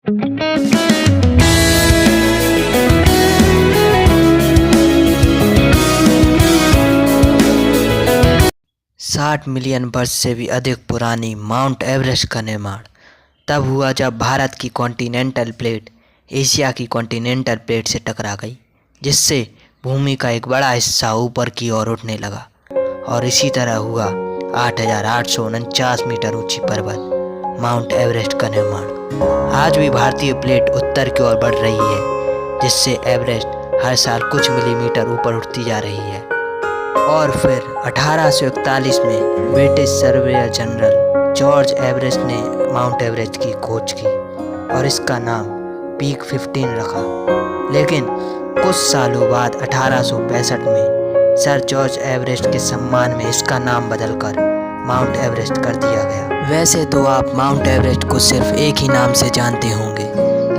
60 million वर्ष से भी अधिक पुरानी माउंट एवरेस्ट का निर्माण तब हुआ जब भारत की कॉन्टिनेंटल प्लेट एशिया की कॉन्टिनेंटल प्लेट से टकरा गई, जिससे भूमि का एक बड़ा हिस्सा ऊपर की ओर उठने लगा और इसी तरह हुआ 8,849 मीटर ऊंची पर्वत माउंट एवरेस्ट का निर्माण। आज भी भारतीय प्लेट उत्तर की ओर बढ़ रही है, जिससे एवरेस्ट हर साल कुछ मिलीमीटर ऊपर उठती जा रही है। और फिर 1841 में British surveyor general George Everest ने माउंट एवरेस्ट की खोज की और इसका नाम पीक 15 रखा। लेकिन कुछ सालों बाद 1865 में सर जॉर्ज एवरेस्ट के सम्मान में इसका नाम बदलकर माउंट एवरेस्ट कर दिया गया। वैसे तो आप माउंट एवरेस्ट को सिर्फ एक ही नाम से जानते होंगे,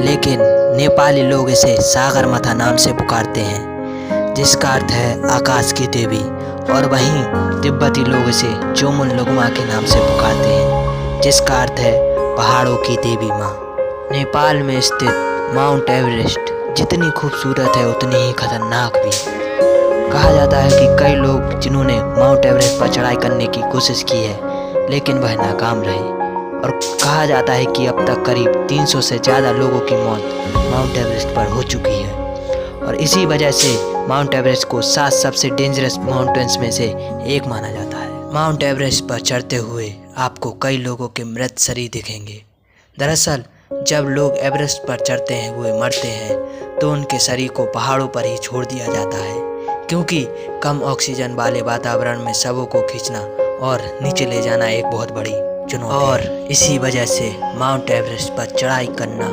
लेकिन नेपाली लोग इसे सागरमाथा नाम से पुकारते हैं, जिसका अर्थ है आकाश की देवी, और वहीं तिब्बती लोग इसे जोमुनलुंगमा के नाम से पुकारते हैं, जिसका अर्थ है पहाड़ों की देवी माँ। नेपाल में स्थित माउंट एवरेस्ट जितनी खूबसूरत है उतनी ही खतरनाक भी। कहा जाता है कि कई लोग जिन्होंने माउंट एवरेस्ट पर चढ़ाई करने की कोशिश की है लेकिन वह नाकाम रहे, और कहा जाता है कि अब तक करीब 300 से ज़्यादा लोगों की मौत माउंट एवरेस्ट पर हो चुकी है। और इसी वजह से माउंट एवरेस्ट को 7 सबसे डेंजरस माउंटेन्स में से एक माना जाता है। माउंट एवरेस्ट पर चढ़ते हुए आपको कई लोगों के मृत शरीर दिखेंगे। दरअसल जब लोग एवरेस्ट पर चढ़ते हुए मरते हैं तो उनके शरीर को पहाड़ों पर ही छोड़ दिया जाता है, क्योंकि कम ऑक्सीजन वाले वातावरण में शवों को खींचना और नीचे ले जाना एक बहुत बड़ी चुनौती है। और इसी वजह से माउंट एवरेस्ट पर चढ़ाई करना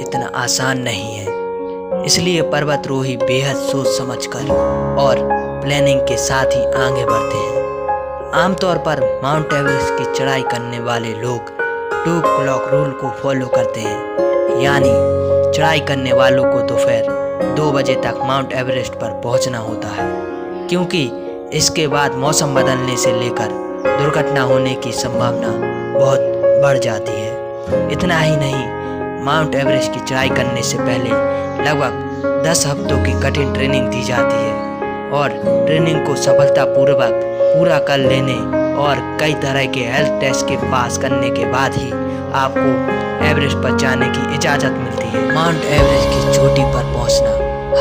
इतना आसान नहीं है। इसलिए पर्वतारोही बेहद सोच समझकर और प्लानिंग के साथ ही आगे बढ़ते हैं। आमतौर पर माउंट एवरेस्ट की चढ़ाई करने वाले लोग 2 क्लॉक रूल को फॉलो करते हैं, यानी चढ़ाई करने वालों को दोपहर 2 बजे तक माउंट एवरेस्ट पर पहुंचना होता है, क्योंकि इसके बाद मौसम बदलने से लेकर दुर्घटना होने की संभावना बहुत बढ़ जाती है। इतना ही नहीं, माउंट एवरेस्ट की चढ़ाई करने से पहले लगभग 10 हफ्तों की कठिन ट्रेनिंग दी जाती है, और ट्रेनिंग को सफलतापूर्वक पूरा कर लेने और कई तरह के हेल्थ टेस्ट के पास करने के बाद ही आपको एवरेस्ट पर जाने की इजाज़त मिलती है। माउंट एवरेस्ट की चोटी पर पहुंचना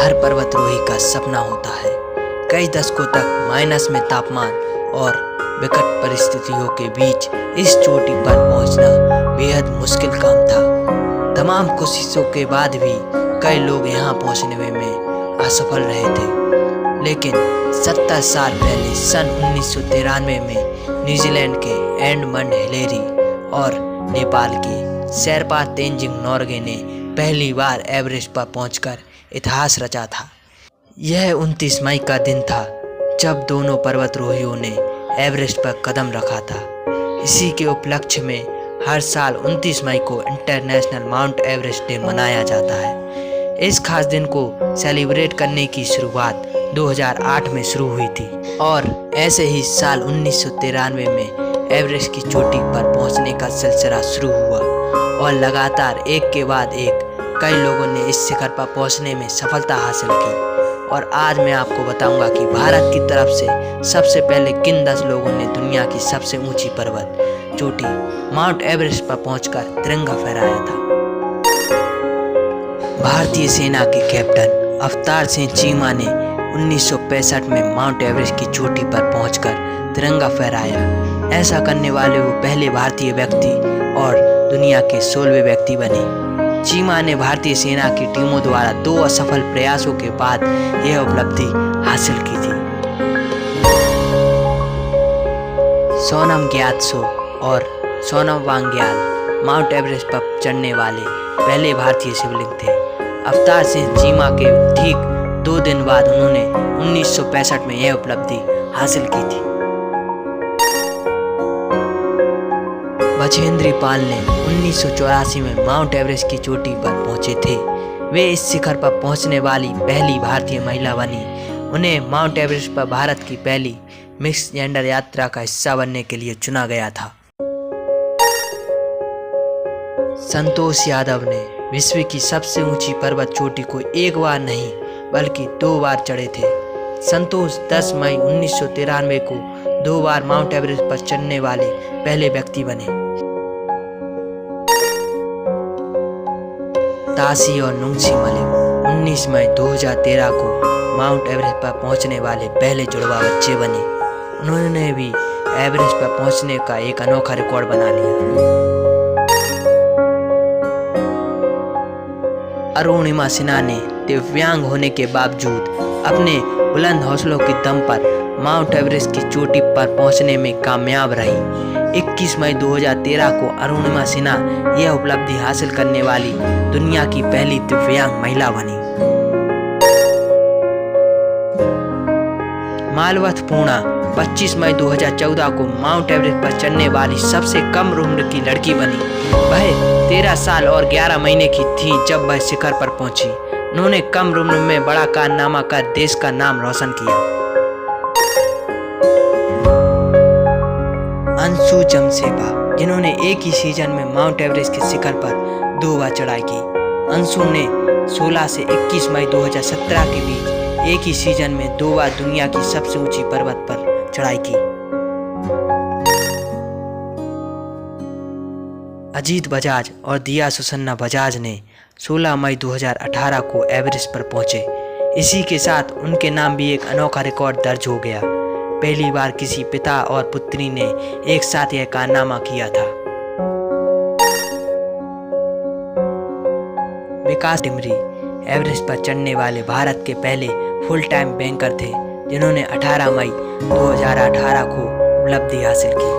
हर पर्वतारोही का सपना होता है। कई दशकों तक माइनस में तापमान और विकट परिस्थितियों के बीच इस चोटी पर पहुंचना बेहद मुश्किल काम था। तमाम कोशिशों के बाद भी कई लोग यहाँ पहुँचने में असफल रहे थे, लेकिन 70 साल पहले सन 1993 में न्यूजीलैंड के एडमंड हिलेरी और नेपाल के शेरपा तेंजिंग नोर्गे ने पहली बार एवरेस्ट पर पहुंचकर इतिहास रचा था। यह 29 मई का दिन था जब दोनों पर्वतारोहियों ने एवरेस्ट पर कदम रखा था। इसी के उपलक्ष्य में हर साल 29 मई को इंटरनेशनल माउंट एवरेस्ट डे मनाया जाता है। इस खास दिन को सेलिब्रेट करने की शुरुआत 2008 में शुरू हुई थी, और ऐसे ही साल 1993 में एवरेस्ट की चोटी पर पहुंचने का सिलसिला शुरू हुआ, और लगातार एक के बाद एक कई लोगों ने इस शिखर पर पहुंचने में सफलता हासिल की। और आज मैं आपको बताऊंगा कि भारत की तरफ से सबसे पहले किन 10 लोगों ने दुनिया की सबसे ऊंची पर्वत चोटी माउंट एवरेस्ट पर पहुंचकर तिरंगा फहराया था। भारतीय सेना के कैप्टन अवतार सिंह चीमा ने 1965 में माउंट एवरेस्ट की चोटी पर पहुंचकर तिरंगा फहराया। ऐसा करने वाले वो पहले भारतीय व्यक्ति और दुनिया के 16वें व्यक्ति बने। चीमा ने भारतीय सेना की टीमों द्वारा 2 असफल प्रयासों के बाद यह उपलब्धि हासिल की थी। सोनम ग्यात्सो और सोनम वांग्याल माउंट एवरेस्ट पर चढ़ने वाले पहले भारतीय शिवलिंग थे। अवतार सिंह चीमा के ठीक 2 दिन बाद उन्होंने 1965 में यह उपलब्धि हासिल की थी। बछेंद्री पाल ने 1984 में माउंट एवरेस्ट की चोटी पर पहुंचे थे। वे इस शिखर पर पहुंचने वाली पहली भारतीय महिला बनी। उन्हें माउंट एवरेस्ट पर भारत की पहली मिक्स जेंडर यात्रा का हिस्सा बनने के लिए चुना गया था। संतोष यादव ने विश्व की सबसे ऊंची पर्वत चोटी को एक बार नहीं बल्कि 2 बार चढ़े थे। संतोष 10 मई 1993 को 2 बार माउंट एवरेस्ट पर चढ़ने वाले पहले व्यक्ति बने। ताशी और नुंगशी मलिक 19 मई 2013 को माउंट एवरेस्ट पर पहुंचने वाले पहले जुड़वा बच्चे बने। उन्होंने भी एवरेस्ट पर पहुंचने का एक अनोखा रिकॉर्ड बना लिया। अरुणिमा सिन्हा ने दिव्यांग होने के बावजूद अपने बुलंद हौसलों के दम पर माउंट एवरेस्ट की चोटी पर पहुंचने में कामयाब रही। 21 मई 2013 को अरुणिमा सिन्हा यह उपलब्धि हासिल करने वाली दुनिया की पहली दिव्यांग महिला बनी। मालवथ पूर्णा 25 मई 2014 को माउंट एवरेस्ट पर चढ़ने वाली सबसे कम उम्र की लड़की बनी। वह 13 साल और 11 महीने की थी जब वह शिखर पर पहुंची। उन्होंने कम उम्र में बड़ा कारनामा कर देश का नाम रोशन किया। अंशु जमसेबा, जिन्होंने एक ही सीजन में माउंट एवरेस्ट के शिखर पर 2 बार चढ़ाई की। अंशु ने 16 से 21 मई 2017 के बीच एक ही सीजन में 2 बार दुनिया की सबसे ऊंची पर्वत पर चढ़ाई की। अजीत बजाज और दिया सुसन्ना बजाज ने 16 मई 2018 को एवरेस्ट पर पहुंचे। इसी के साथ उनके नाम भी एक अनोखा रिकॉर्ड दर्ज हो गया। पहली बार किसी पिता और पुत्री ने एक साथ यह कारनामा किया था। विकास डिमरी एवरेस्ट पर चढ़ने वाले भारत के पहले फुल टाइम बैंकर थे, जिन्होंने 18 मई 2018 को उपलब्धि हासिल की।